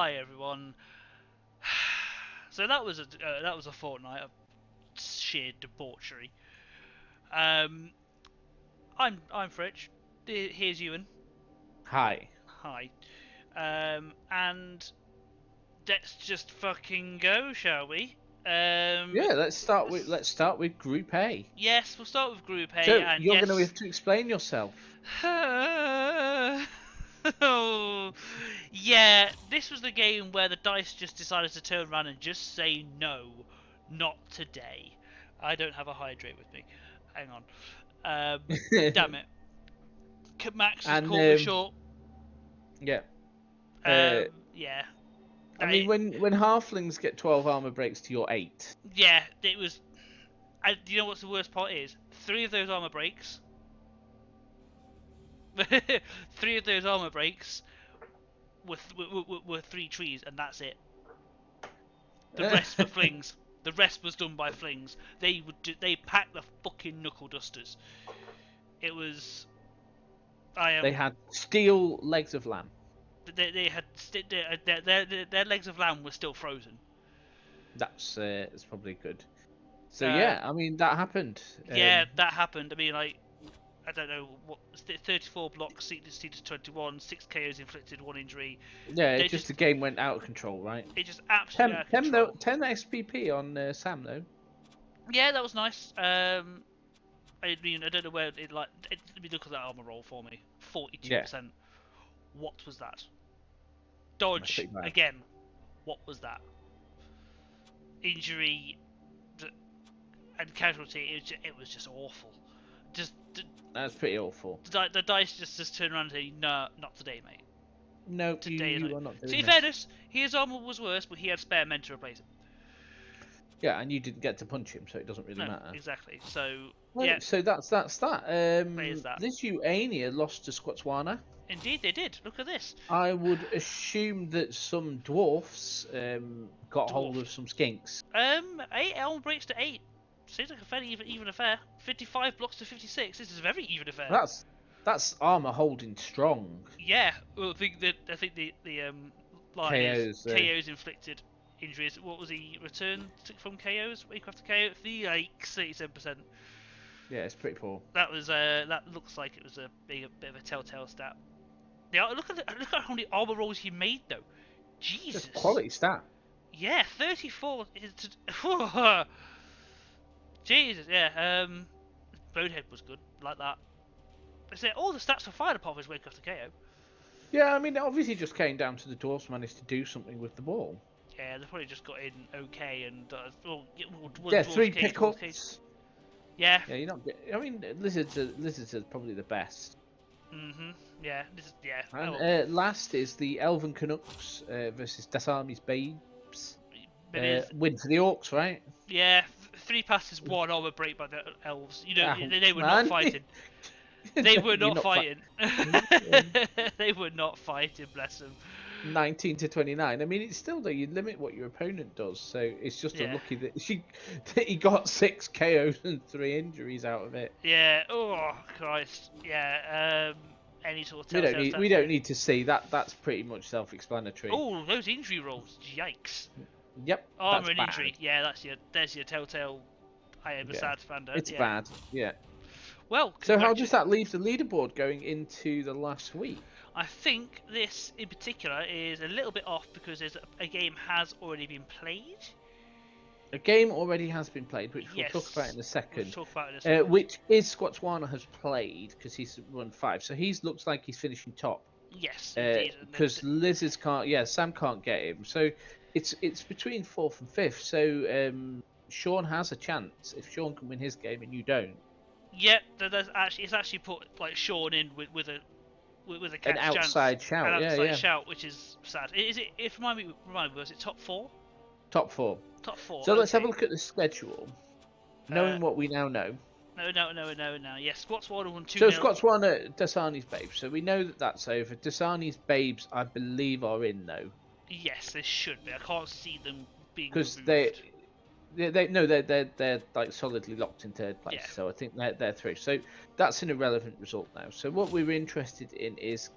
Hi everyone. So that was a fortnight of sheer debauchery. I'm Fritch. Here's Ewan. Hi. Hi. And let's just fucking go, shall we? Yeah, let's start with Group A. Yes, we'll start with Group A, So and you're yes. going to have to explain yourself. Oh, yeah, this was the game where the dice just decided to turn around and just say no, not today. I don't have a hydrate with me. Hang on. Damn it. Max just And caught me short. yeah, Yeah. I mean, when halflings get 12 armor breaks to your 8. Yeah, it was. You know what's the worst part is? 3 of those armor breaks. 3 of those armor breaks were 3 trees, and that's it. The rest were flings. The rest was done by flings. They packed the fucking knuckle dusters. It was. They had steel legs of lamb. They had their legs of lamb were still frozen. That's probably good. So yeah, I mean that happened. Yeah, that happened. I mean, like, I don't know what. 34 blocks, seated 21, 6 KOs inflicted, 1 injury. Yeah, the game went out of control, right? It just absolutely out of control. 10 SPP on Sam though. Yeah, that was nice. I mean, I don't know where it like. Let me look at that armor roll for me. 42%. Yeah. What was that? Dodge again. What was that? Injury and casualty. It was just awful. That's pretty awful. The dice just turned around and say, "No, not today, mate." No, today you are not doing it. In fairness, his armor was worse, but he had spare men to replace him. Yeah, and you didn't get to punch him, so it doesn't really matter. Exactly. So yeah. So that's that. That. Lithuania lost to Scotswana. Indeed, they did. Look at this. I would assume that some dwarfs got hold of some skinks. 8 elm breaks to 8. Seems like a fairly even affair. 55 blocks to 56. This is a very even affair. That's armor holding strong. Yeah. Well, I think the line is KOs inflicted injuries. What was he returned from KOs? Week after KO, like 37%. Yeah, it's pretty poor. That was that looks like it was a bit of a telltale stat. Yeah, look at how many armor rolls he made though. Jesus. It's a quality stat. Yeah, 34 is. Jesus, yeah. Bonehead was good, like that. They say all the stats were fine apart from his wake after KO. Yeah, I mean, it obviously just came down to the dwarfs managed to do something with the ball. Yeah, they probably just got in okay and. 3 pickups. Yeah. Yeah, you're not. I mean, lizards are probably the best. Yeah. And last is the Elven Canucks versus Das Army's Babes. Win for the Orcs, right? Yeah, 3 passes, 1 armor break by the elves. You know, they were not fighting. They were not fighting. They were not fighting, bless them. 19 to 29. I mean, it's still though, you limit what your opponent does, so it's just unlucky that he got 6 KOs and 3 injuries out of it. Yeah. Oh Christ. Yeah. Any sort of we don't need to see that. That's pretty much self-explanatory. Oh, those injury rolls. Yikes. Yep. Armor and injury. Yeah, there's your telltale. I am a sad fan. It's bad. Yeah. Well, so how does that leave the leaderboard going into the last week? I think this in particular is a little bit off because a game has already been played. A game already has been played, which we'll talk about in a second. Which is Scotswana has played because he's run 5, so he looks like he's finishing top. Yes, because lizards can't. Yeah, Sam can't get him. So it's between 4th and 5th. So Sean has a chance if Sean can win his game and you don't. Yep, it's actually put like Sean in with a an outside shout. An outside shout, which is sad. Is it? Remind me, was it top 4? Top 4. Top 4. So let's have a look at the schedule. Knowing what we now know. No. Yeah, Scotswana won 2-0. So Scotswana, Dasani's Babes. So we know that that's over. Dasani's Babes, I believe, are in though. Yes, they should be. I can't see them being because removed. they're like solidly locked in 3rd place. Yeah. So I think they're through. So that's an irrelevant result now. So what we were interested in is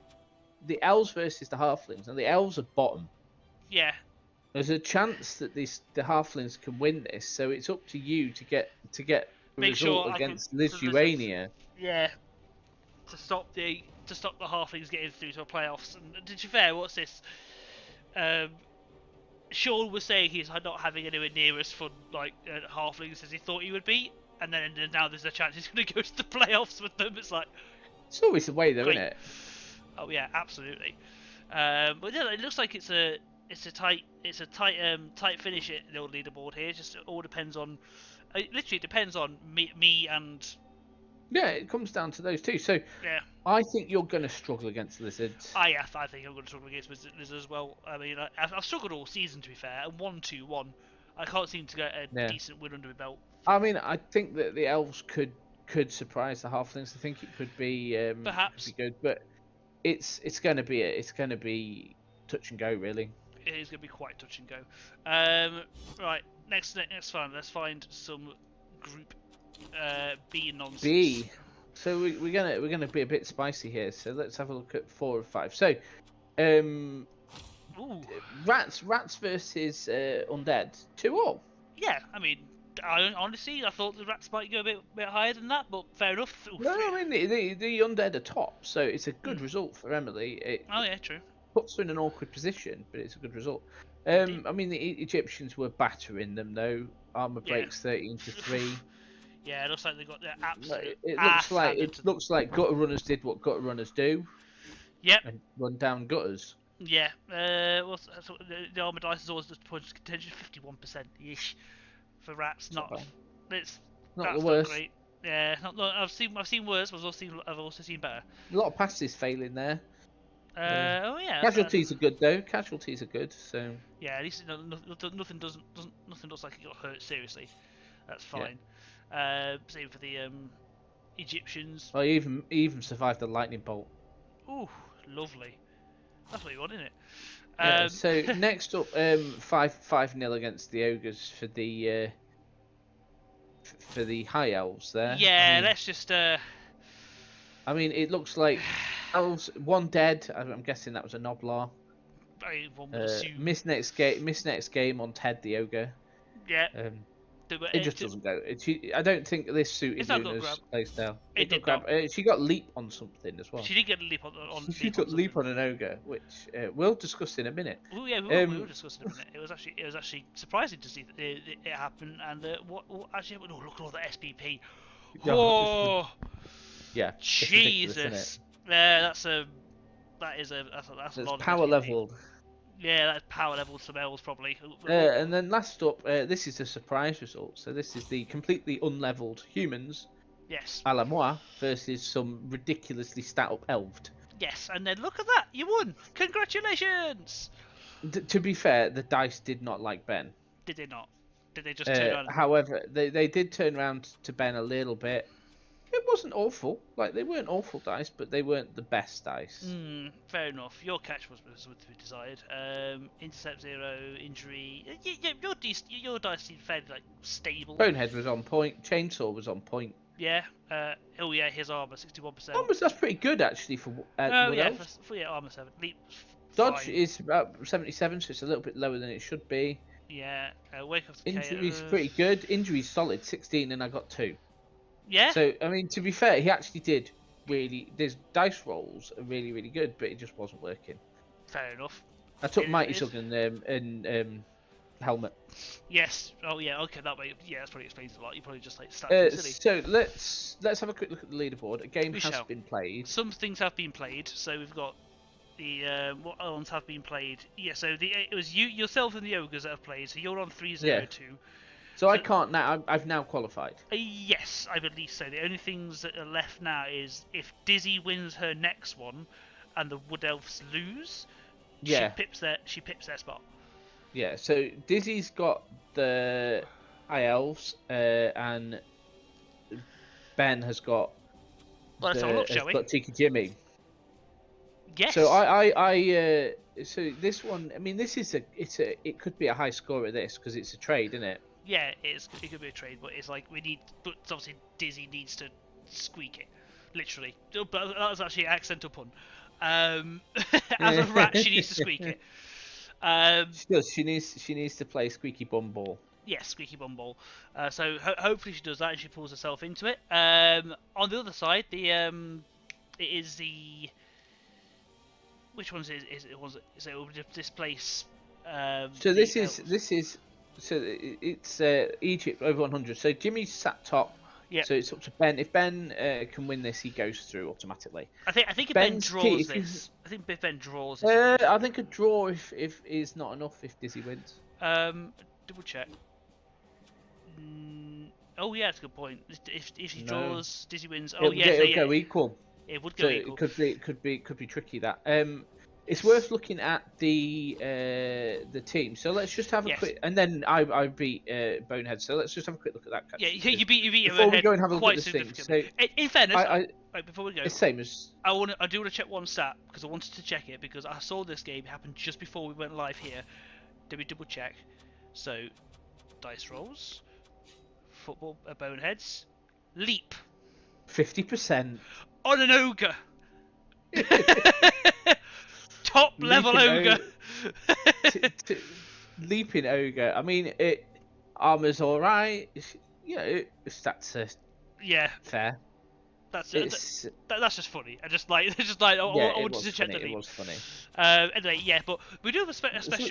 the elves versus the halflings, and the elves are bottom. Yeah. There's a chance that the halflings can win this, so it's up to you to get a Make result sure against the lizards. Lithuania. Yeah. To stop the halflings getting through to the playoffs. And to be fair, what's this? Sean was saying he's not having anywhere near as fun like halflings as he thought he would be, and then now there's a chance he's going to go to the playoffs with them. It's like it's always the way, though, great. isn't it? Oh yeah, absolutely. But yeah, it looks like it's a tight finish at the old leaderboard here. It just all depends on it literally depends on me and yeah, it comes down to those two. So yeah. I think you're going to struggle against lizards. I think I'm going to struggle against lizards as well. I mean, I've struggled all season to be fair. And 1-2-1, I can't seem to get a decent win under my belt. I mean, I think that the elves could surprise the halflings. I think it could be perhaps be good, but it's going to be touch and go, really. It is going to be quite touch and go. Right, next one. Let's find some group B nonsense. B. So we're gonna be a bit spicy here. So let's have a look at 4 of 5. So, rats versus undead 2-2. Yeah, I mean, honestly, I thought the rats might go a bit higher than that, but fair enough. No, I mean the undead are top, so it's a good result for Emily. Oh yeah, true. Puts her in an awkward position, but it's a good result. I mean the Egyptians were battering them though. Armor breaks 13-3. Yeah, it looks like they got their absolute. It looks like gutter runners did what gutter runners do. Yep. And run down gutters. Yeah. The armor dice is always just points contention 51% ish for rats. Not the worst. Not great. Yeah. I've seen worse, but I've also seen better. A lot of passes failing there. Oh yeah. Casualties are good though. Casualties are good. So. Yeah, at least nothing looks like it got hurt seriously. That's fine. Yeah. Same for the Egyptians. Well, even survived the lightning bolt. Ooh, lovely. That's what you want, isn't it? Yeah, so next up, 5-0 against the ogres for the high elves there. Yeah, let's just. I mean, it looks like elves, one dead. I'm guessing that was a Noblar. One would assume. Missed next game on Ted the ogre. Yeah. It just doesn't go. I don't think this suited Luna's playstyle. She got leap on something as well. She did get a leap on. She got leap on an ogre, which we'll discuss in a minute. Oh yeah, we will discuss in a minute. It was actually surprising to see it happen. And look at all the SPP. Oh, yeah, Jesus. Yeah, that's a lot. Power leveled. Yeah, that's power level some elves probably. And then last up, this is the surprise result. So this is the completely unleveled humans. Yes. A la moi versus some ridiculously stat up elved. Yes, and then look at that, you won! Congratulations! To be fair, the dice did not like Ben. Did they not? Did they just turn around? However, they did turn around to Ben a little bit. It wasn't awful. Like, they weren't awful dice, but they weren't the best dice. Fair enough. Your catch was to be desired. Intercept 0, injury. Your dice seemed fairly stable. Bonehead was on point. Chainsaw was on point. Yeah. His armor 61%. That's pretty good actually for. Armor 7. Leap. Dodge is about 77, so it's a little bit lower than it should be. Yeah. Wake up. Injury's pretty good. Injury's solid, 16, and I got 2. Yeah. So I mean, to be fair, he actually did really. His dice rolls are really, really good, but it just wasn't working. Fair enough. I took Mighty Sug and helmet. Yes. Oh yeah. Okay. That way. Yeah. That probably explains a lot. You probably just silly. So let's have a quick look at the leaderboard. A game has been played. Some things have been played. So we've got the what ones have been played. Yeah. So it was yourself and the ogres that have played. So you're on 3-0-2. Yeah. So I can't now. I've now qualified. Yes, I believe so. The only things that are left now is if Dizzy wins her next one, and the Wood Elves lose. Yeah. She pips their spot. Yeah. So Dizzy's got the High Elves, and Ben has got. Well, let's have a look, shall we? Got Tiki Jimmy. Yes. So so this one. I mean, it could be a high score at this because it's a trade, isn't it? Yeah, it could be a trade, but it's like but obviously Dizzy needs to squeak it, literally. But that was actually an accidental pun. As a rat, she needs to squeak it. She does. She needs to play Squeaky Bum Ball. Yes, Squeaky Bum Ball. So hopefully she does that and she pulls herself into it. On the other side, it is the which ones is it? Was it? So it will displace. So this is so it's Egypt over 100. So Jimmy's sat top. Yeah. So it's up to Ben. If Ben can win this, he goes through automatically. I think if Ben draws this, I think if Ben draws this. I think a draw if is not enough if Dizzy wins. Double check. Oh yeah, that's a good point. If he draws, Dizzy wins. Oh yeah, it'll go equal. It would go equal. It could be tricky that. It's worth looking at the team. So let's just have a quick, and then I beat Bonehead. So let's just have a quick look at that. Yeah, you beat before we go and have a look at the thing. So in fairness, before we go, it's same as I do want to check one stat because I wanted to check it because I saw this game happen just before we went live here. Did we double check? So dice rolls, football Boneheads, leap, 50% on an ogre. Top level ogre. Leaping ogre. I mean, armor's all right. Stats are fair. That's just funny. I just like I wanted to check the leap. It was funny. Anyway, yeah, but we do have a special.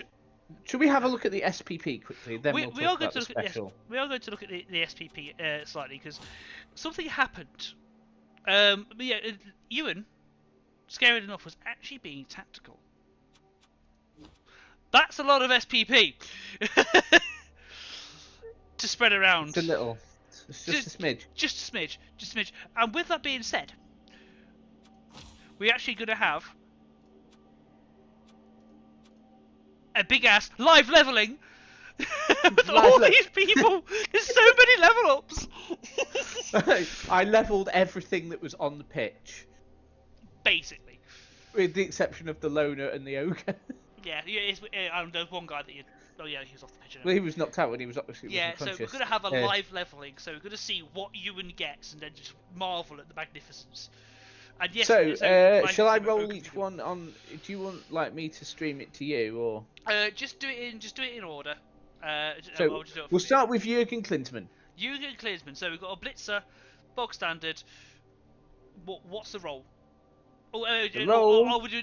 Should we have a look at the SPP quickly? Then we are going to look at the SPP slightly because something happened. Ewan, scary enough, was actually being tactical. That's a lot of SPP to spread around. It's a little. It's just a smidge. Just a smidge. And with that being said, we're actually going to have a big ass live leveling for all these people. There's so many level ups. I leveled everything that was on the pitch, basically, with the exception of the loner and the ogre. There's one guy that you. Oh yeah, he was off the pitch. Well, he was knocked out when he was obviously. Yeah, so we're gonna have a live leveling. So we're gonna see what Ewan gets, and then just marvel at the magnificence. And yes, shall I roll each one on? Do you want me to stream it to you or? Just do it in order. We'll start with Jurgen Klinsmann. Jurgen Klinsmann. So we've got a blitzer, bog standard. What's the role? Are we doing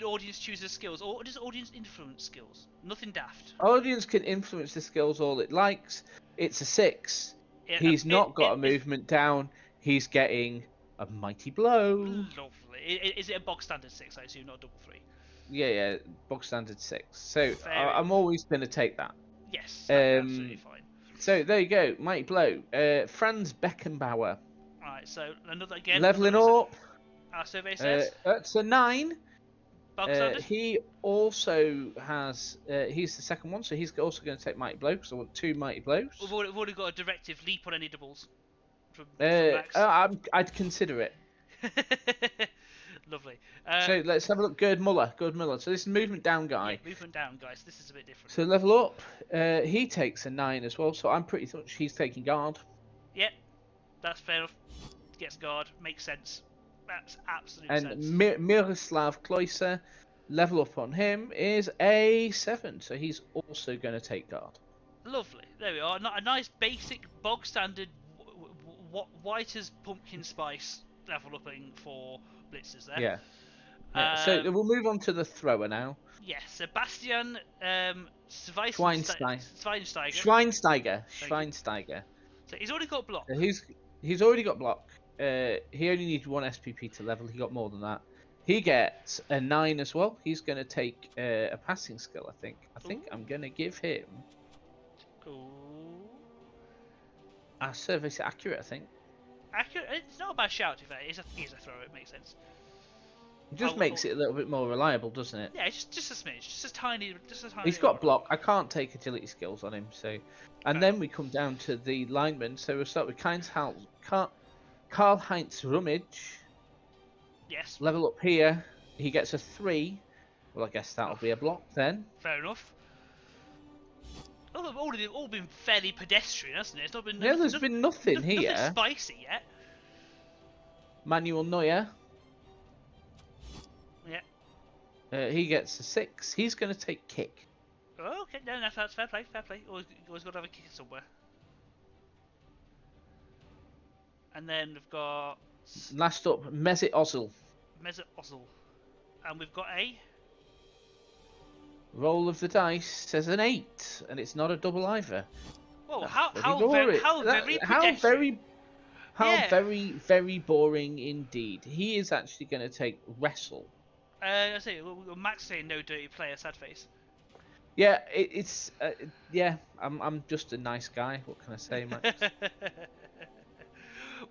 audience chooses skills, or does audience influence skills? Nothing daft. Audience can influence the skills all it likes. It's a 6. Yeah, he's not got a movement down. He's getting a mighty blow. Lovely. Is it a bog standard 6? I assume, not a double 3. Yeah, bog standard 6. So I'm always going to take that. Yes, absolutely fine. So there you go, mighty blow. Franz Beckenbauer. Alright, so another again. Leveling up. Our survey says that's a 9. Bog he also has. He's the second one, so he's also going to take mighty blow because I want 2 mighty blows. We've already got a directive leap on any doubles. From Max. I'd consider it. Lovely. So let's have a look. Gerd Muller. So this is movement down guy. Yeah, movement down, guys. This is a bit different. So level up. He takes a 9 as well. So I'm pretty much he's taking guard. Yep, that's fair enough. Gets guard. Makes sense. That's absolute sense. And Miroslav Kloiser, level up on him is a 7. So he's also going to take guard. Lovely. There we are. A nice basic bog standard white as pumpkin spice level upping for blitzers there. Yeah. So we'll move on to the thrower now. Yes, Sebastian Schweinsteiger. So he's already got block. He's already got block. He only needs 1 SPP to level. He got more than that. He gets a 9 as well. He's going to take a passing skill, I think. I think I'm going to give him... Our service accurate, I think. Accurate? It's not a bad shout, if he's a thrower, it makes sense. It just makes it a little bit more reliable, doesn't it? Yeah, just a smidge. Just a tiny... He's got block. I can't take agility skills on him, so... And then we come down to the linemen. So we'll start with Karl-Heinz Rummage. Yes. Level up here. He gets a 3. Well, I guess that'll be a block then. Fair enough. All been fairly pedestrian, hasn't it? It's not been. Yeah, there's been nothing here. Nothing spicy yet. Manuel Neuer. Yeah. He gets a 6. He's going to take kick. Oh, okay, no, that's fair play, fair play. Always got to have a kicker somewhere. And then we've got Last up, Mesut Ozil. Mesut Ozil. And we've got a... Roll of the dice says an 8, and it's not a double either. Whoa, That's how bloody boring. very How pedestrian. Yeah. very boring indeed. He is actually going to take wrestle. I say, Max saying no dirty player, sad face. Yeah, it's yeah. I'm just a nice guy. What can I say, Max?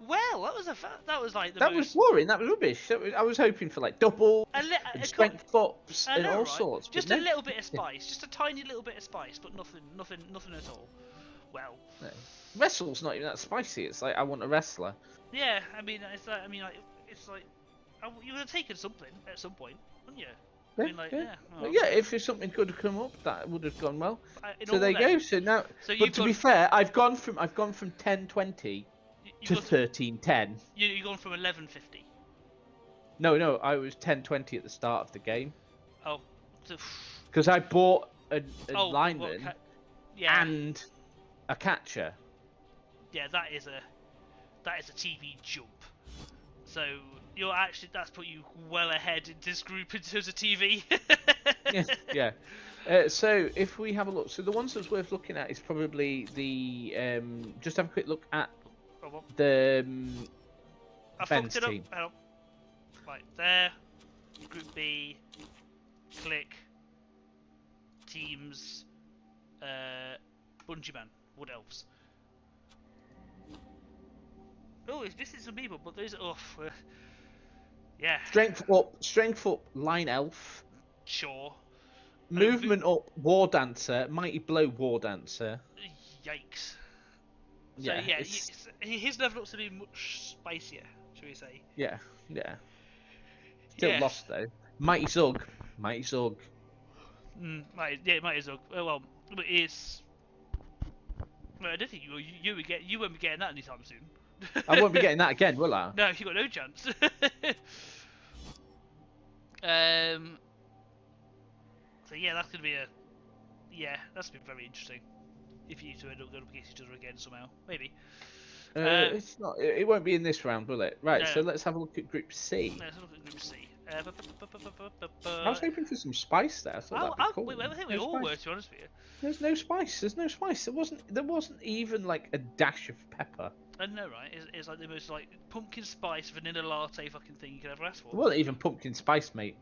Well, that was like the That was boring. That was rubbish. I was hoping for like double and strength ups and all right? sorts. Just but a little bit of spice, just a tiny little bit of spice, but nothing at all. Well, no. Wrestle's not even that spicy. It's like I want a wrestler. yeah. I mean, it's like you would have taken something at some point, wouldn't you? Yeah, I mean, like, yeah. Well, yeah, if there's something good to come up, that would have gone well. So there you then, go. So now, so but to be fair, I've gone from 1020 to 1310. You've gone from 1150. No, I was 1020 at the start of the game. Oh, because I bought a lineman and a catcher. Yeah, that is a TV jump. So that's put you well ahead in this group in terms of TV. yeah. So if we have a look, so the ones that's worth looking at is probably the just have a quick look at the Ben's team. Right there, Group B, click, teams, Bungee Man, Wood Elves. Oh, it's missing some people, but those yeah. Strength up, Line Elf. Sure. Movement up, War Dancer, Mighty Blow, War Dancer. Yikes. So Yeah, his level ups to be much spicier, shall we say? Yeah. Still lost though. Mighty Zug. Mighty Zug. Oh, well, it's. Well, I don't think you won't be getting that anytime soon. I won't be getting that again, will I? No, you got no chance. So yeah, that's gonna be that's gonna be very interesting. If you two end up going up against each other again somehow, maybe. It's not. It won't be in this round, will it? Right. No. So let's have a look at Group C. Let's have a look at Group C. I was hoping for some spice there. I thought that'd be cool. I think we all were, to be honest with you. There's no spice. There wasn't even like a dash of pepper. I know, right? It's like the most like pumpkin spice vanilla latte fucking thing you could ever ask for. It wasn't even pumpkin spice, mate.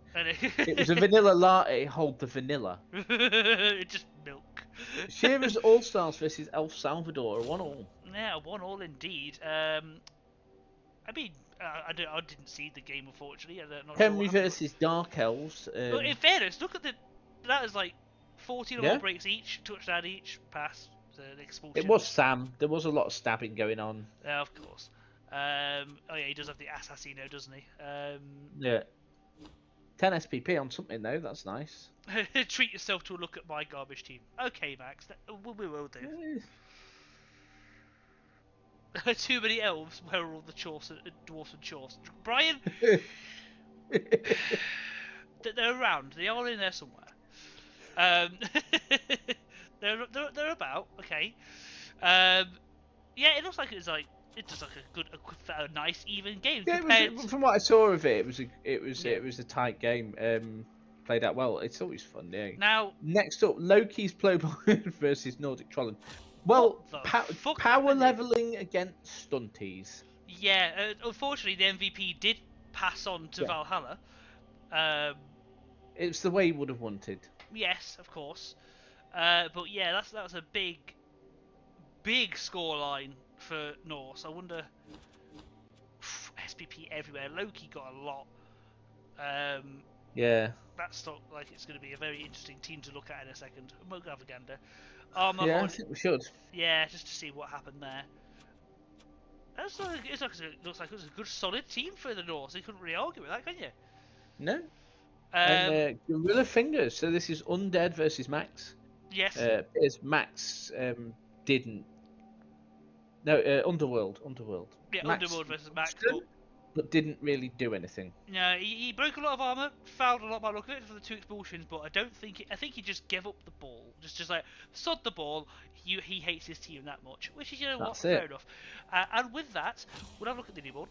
It was a vanilla latte. Hold the vanilla. It's just milk. Shearer's All Stars versus El Salvador, 1-1. Yeah, 1-1 indeed. I mean, I didn't see the game, unfortunately. Henry versus Dark Elves. But in fairness, look at that is like 14 or more breaks each, touchdown each, pass. It was Sam. There was a lot of stabbing going on. Yeah, of course. Oh yeah, he does have the Assassino, doesn't he? Yeah. 10 SPP on something though. That's nice. Treat yourself to a look at my garbage team. Okay, Max. We will do. Too many elves. Where are all the dwarfs and chores? Brian. They're around. They are in there somewhere. They're about okay. Yeah, it looks like it's just like a nice even game. Yeah, from what I saw of it, it was a tight game. Played out well. It's always fun, yeah. Now next up, Loki's Plowboy versus Nordic Trollen. Well, power leveling against stunties. Yeah, unfortunately, the MVP did pass on to Valhalla. It's the way he would have wanted. Yes, of course. But yeah, that's a big scoreline for Norse. I wonder. SPP everywhere. Loki got a lot. Yeah. That's not like it's going to be a very interesting team to look at in a second. Mogavaganda. Yeah, I think we should. Yeah, just to see what happened there. It looks like it was a good solid team for the Norse. You couldn't really argue with that, can you? No. And Gorilla Fingers. So this is Undead versus Max. Yes. Because Max didn't. No, Underworld. Yeah, Max Underworld versus Max. but didn't really do anything. No, he broke a lot of armor, fouled a lot by the look of it for the 2 expulsions, but I think he just gave up the ball. Just like, sod the ball, he hates his team that much. Which is, you know what, That's fair it. enough. And with that, we'll have a look at the leaderboard.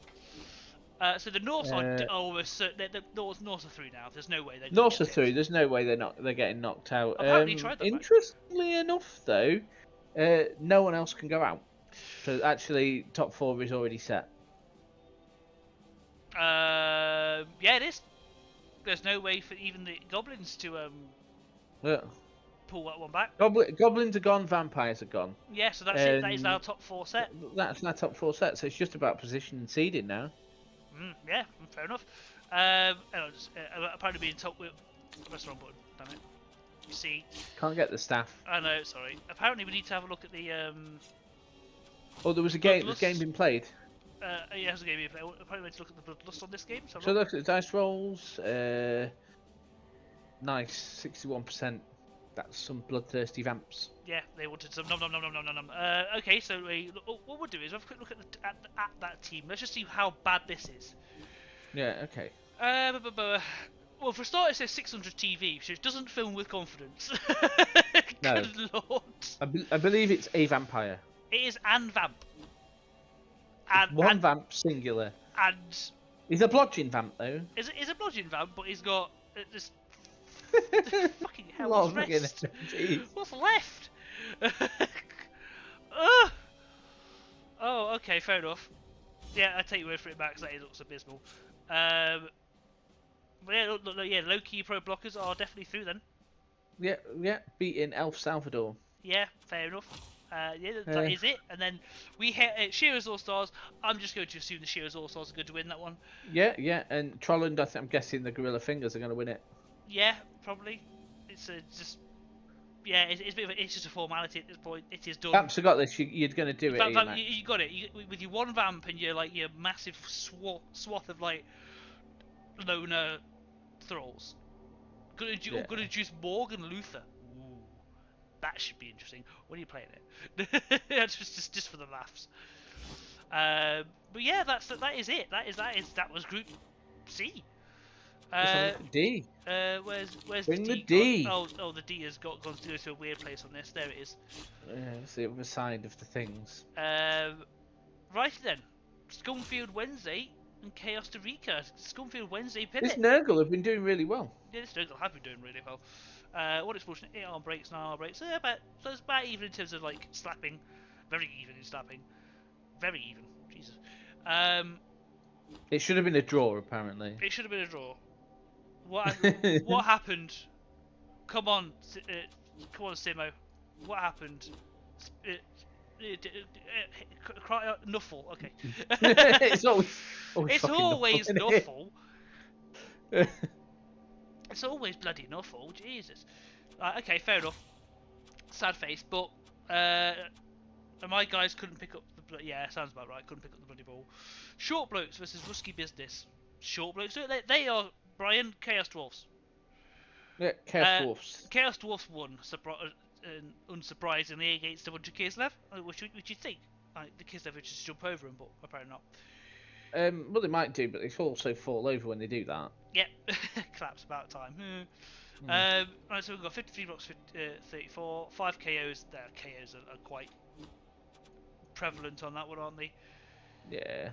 So the Norths are almost the Norths are through now. There's no way they're going to North get are through. picked. There's no way they're getting knocked out. Apparently he tried that, right? Interestingly enough, though, no one else can go out. So actually, top 4 is already set. Yeah, it is. There's no way for even the goblins to Yeah. pull that one back. Goblins are gone. Vampires are gone. Yeah, so that's it. That is our top 4 set. That's our top 4 set. So it's just about position and seeding now. Yeah, fair enough. Apparently being told. Press the wrong button. Damn it. You see. Can't get the staff. I know. Sorry. Apparently we need to have a look at the. Oh, there was a game. This game been played. Yeah, there's a game. Apparently we need to look at the bloodlust on this game. So look at the dice rolls. Nice, 61%. That's some bloodthirsty vamps. Yeah, they wanted some nom nom nom nom nom nom nom. Okay, so what we'll do is have a quick look at that team. Let's just see how bad this is. Yeah. Okay. Well, for a start, it says 600 TV, so it doesn't film with confidence. No. Good lord. I believe it's a vampire. It is and vamp. And One vamp singular. And He's a blodging vamp though. Is a bludgeon vamp, but he's got this. Fucking hell! Lord, What's left? jeez. What's left? Oh, okay, fair enough. Yeah, I take your word for it, Max. That looks abysmal. But yeah, yeah, low-key pro blockers are definitely through then. Yeah, beating El Salvador. Yeah, fair enough. Yeah, that is it. And then we hit Shearer's All Stars. I'm just going to assume the Shearer's All Stars are going to win that one. Yeah, and Trolland, I'm guessing the Gorilla Fingers are going to win it. Yeah, probably. It's just. Yeah, it's just a formality at this point. It is done. Vamps have got this. You're going to do it. You got it. With your one vamp and your massive swath of like loner thralls. Gonna juice Morg and Luther. Ooh, that should be interesting. When are you playing it? just for the laughs. But yeah, that is it. That was Group C. D. Where's Bring the the D? Oh, the D has gone to go to a weird place on this. There it is. It's the other side of the things. Right then, Scumfield Wednesday and Chaos to Rika. Scumfield Wednesday pivot. This Nurgle have been doing really well. Yeah, this Nurgle have been doing really well. What explosion? 8 arm breaks, 9 arm breaks. So it's about even in terms of like slapping. Very even in slapping. Very even. Jesus. It should have been a draw, apparently. It should have been a draw. What happened? Come on, Simo. What happened? Nuffle. Okay. It's always Nuffle. It's always bloody Nuffle. Jesus. Okay, fair enough. Sad face, but my guys couldn't pick up the. Yeah, sounds about right. Couldn't pick up the bloody ball. Short blokes versus Rusky Business. Short blokes. They are Brian Chaos Dwarfs. Yeah, Chaos Dwarfs. Chaos Dwarfs won, unsurprisingly, against a bunch of Kislev. Which you think? The Kislev would just jump over them, but apparently not. Well, they might do, but they also fall over when they do that. Yep, claps about time. Right, so we've got 53 blocks, 34, 5 KOs. Their KOs are quite prevalent on that one, aren't they? Yeah.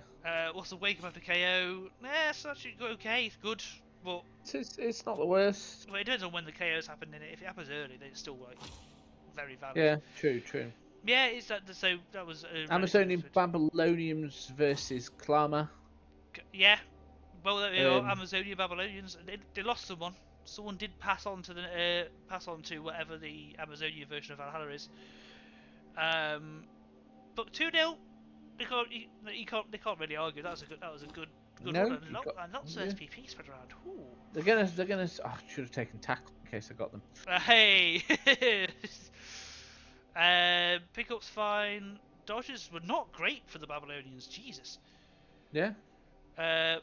What's the wake up after KO? It's actually okay. It's good, but it's not the worst. Well, it depends on when the KOs happen in it. If it happens early, then it's still like very valid. Yeah, true. Yeah, it's that. So that was Amazonian Babylonians versus Klama. Yeah, well, they are Amazonian Babylonians. They lost someone. Someone did pass on to whatever the Amazonia version of Valhalla is. But 2-0. They can't really argue. That was a good No, one. And lots of SPP spread around. Ooh. They're gonna. Oh, I should have taken tackle in case I got them. Hey. Pickups fine. Dodges were not great for the Babylonians. Jesus. Yeah. Where's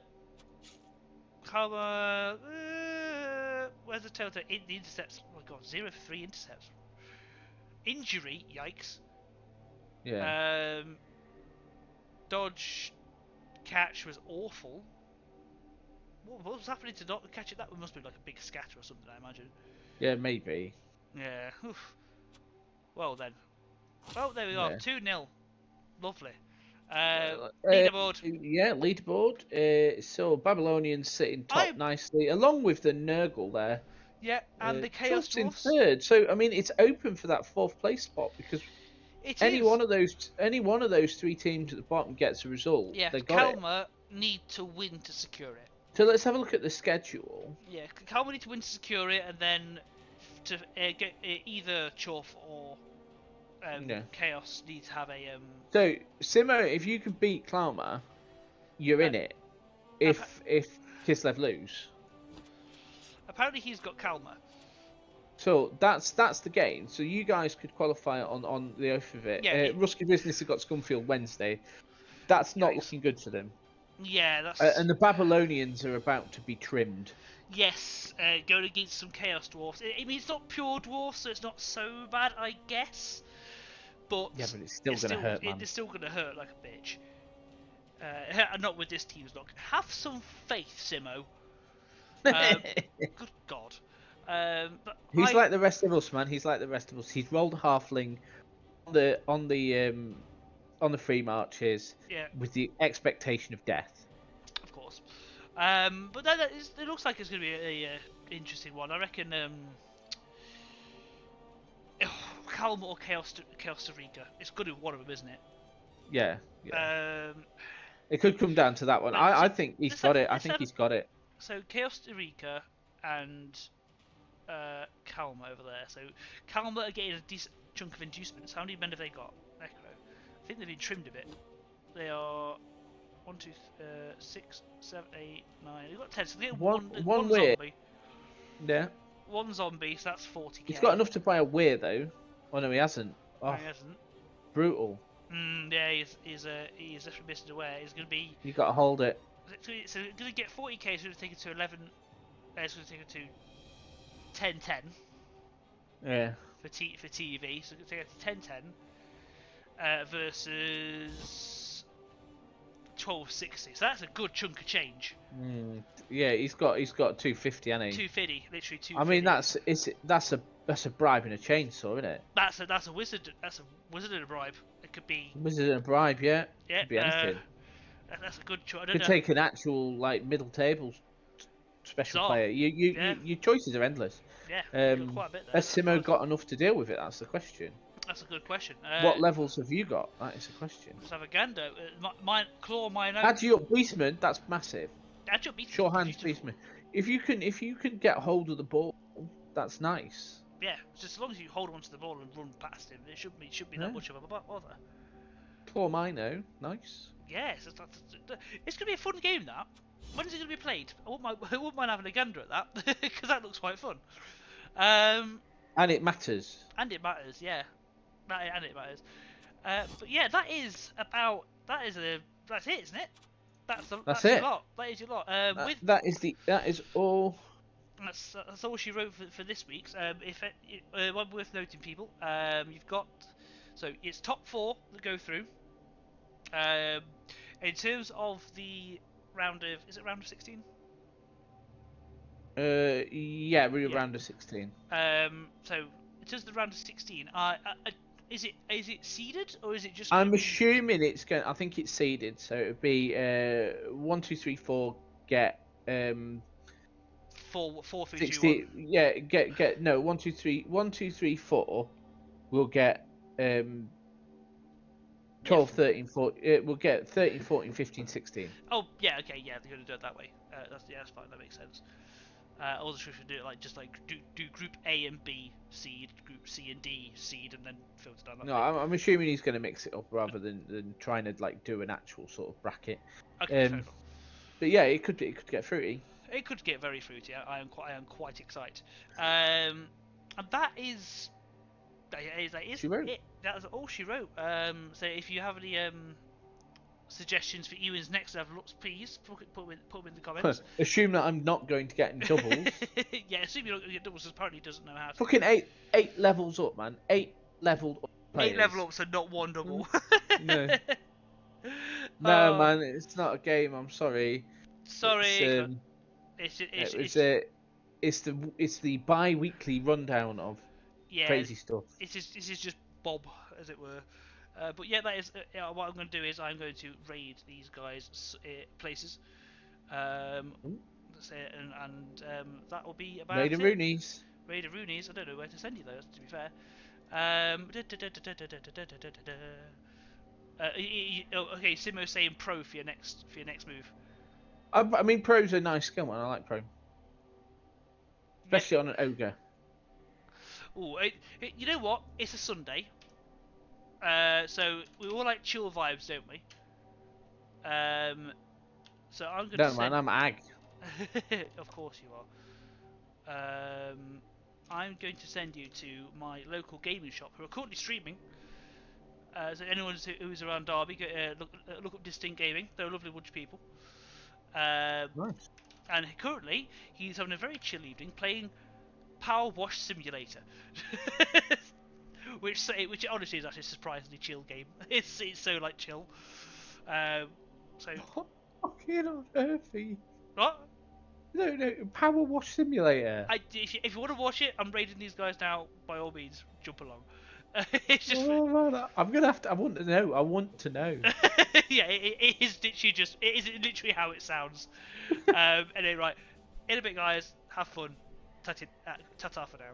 the total? The intercepts. Oh my god, 0 for 3 intercepts. Injury. Yikes. Yeah. Dodge catch was awful. What was happening to not catch it? That must be like a big scatter or something, I imagine. Yeah, maybe. Yeah. Oof. Well then. Well, there we are. Yeah. 2-0. Lovely. Uh, Leaderboard. Yeah, leaderboard. So Babylonians sitting top nicely, along with the Nurgle there. Yeah, and the Chaos Trolls in Dwarfs. third. So I mean, it's open for that fourth place spot because any one of those three teams at the bottom gets a result. Yeah, they got Kalmar need to win to secure it. So let's have a look at the schedule. Yeah, Kalmar need to win to secure it, and then to get either Chuff or Chaos need to have a. So Simo, if you can beat Kalmar, you're in it. If Kislev lose. Apparently he's got Kalmar. So that's the game. So you guys could qualify on the oath of it. Yeah, Rusky Business have got Scunfield Wednesday. That's not looking good for them. Yeah, that's. And the Babylonians are about to be trimmed. Yes, going against some Chaos Dwarfs. I mean, it's not pure dwarfs, so it's not so bad, I guess. But yeah, but it's still going to hurt, man. It's still going to hurt like a bitch. Not with this team's luck. Have some faith, Simo. Good God. But he's like the rest of us, man. He's like the rest of us. He's rolled a halfling on the free marches with the expectation of death. Of course. But it looks like it's going to be a interesting one. I reckon Kalmar or Chaos Rica. It's good with one of them, isn't it? Yeah. It could come down to that one. I think he's got it. I think he's got it. So Chaos Rica and Kalmar over there. So Kalmar are getting a decent chunk of inducements. How many men have they got? Necro. I think they've been trimmed a bit. They are 1, 2, 6, 7, 8, 9. They've got 10. So they get one zombie. Yeah. One zombie, so that's 40k. He's got enough to buy a weir though. Oh no, he hasn't. Oh, he hasn't. Brutal. Yeah, he's definitely missing away. He's going to be. You got to hold it. So it's going to get 40k. So it's going to take it to 11. It's going to take it to 1010. Yeah. For TV, so it's going to take it to 1010 versus 1260. So that's a good chunk of change. Yeah, he's got 250, hasn't he? 250, literally 250. I mean, that's a bribe and a chainsaw, isn't it? That's a wizard. That's a wizard and a bribe. It could be wizard and a bribe, yeah. Yeah. Could be anything. That's a good choice. Could take an actual like middle table special player. Your choices are endless. Yeah. Quite a bit there. Has Simo got enough to deal with it? That's the question. That's a good question. What levels have you got? That is a question. Let's have a gander. Claw mine. Adjunct Beastman, that's massive. Adjunct Beastman. Sure hands Beastman. If you can get hold of the ball, that's nice. Yeah, just as long as you hold on to the ball and run past him, it should be that much of a bother. Claw Mino, nice. Yes, it's going to be a fun game. That. When is it going to be played? I wouldn't mind having a gander at that because that looks quite fun. And it matters. And it matters, yeah. And it matters. But yeah, that's it, isn't it? That's it. Your lot. That is your lot. That is all. That's all she wrote for this week's. One worth noting, people. You've got it's top 4 that go through. In terms of the round of round of 16? Yeah, we're round of 16. So in terms of the round of 16, is it seeded or is it just? I'm assuming it's going. I think it's seeded, so it would be 1, 2, 3, 4 get 4, 3, 60, 2, 1. Yeah, get no 1, 2, 3, 1, 2, 3, 4. We'll get 12, 13, 14. We'll get 13, 14, 15, 16. Oh yeah, okay, yeah, they're gonna do it that way. That's fine. That makes sense. Or the should do it like do group A and B seed, group C and D seed, and then filter down that. No, I'm assuming he's going to mix it up rather than trying to like do an actual sort of bracket. Okay, fair enough. But yeah, it could get fruity. It could get very fruity. I am quite excited. And that is she wrote. it. That's all she wrote. So if you have any suggestions for Ewan's next level ups, please put them in the comments. Assume that I'm not going to get in doubles. Yeah, assume you're not going to get doubles. Apparently, he doesn't know how to. Fucking eight levels up, man. 8 leveled up players. 8 level ups and not 1 double. No. No, man, it's not a game. I'm sorry. It's Sorry, it was it's the bi-weekly rundown of yeah, crazy stuff. this is just Bob, as it were. But yeah, that is what I'm going to do is I'm going to raid these guys' places. Ooh. That's it, and that will be about Raider it. Rooney's. Raider Rooney's. I don't know where to send you those, to be fair. Okay, Simo's saying pro for your next move. I mean, Pro's a nice skill, man. I like Pro, Yeah. especially on an ogre. Oh, you know what? It's a Sunday, so we all like chill vibes, don't we? So I'm going to No, send. man, I'm ag. Of course you are. I'm going to send you to my local gaming shop, who are currently streaming. So anyone who's around Derby, look up Distinct Gaming. They're a lovely bunch of people. Nice. And currently, he's having a very chill evening playing Power Wash Simulator, which honestly is actually a surprisingly chill game. It's so like chill. So What fucking on earthy? what? No, Power Wash Simulator. If you want to watch it, I'm raiding these guys now. By all means, jump along. It's just Oh, man, I'm gonna have to. I want to know. I want to know. yeah, it is literally how it sounds. Anyway, right, in a bit, guys. Have fun. Ta-ta for now.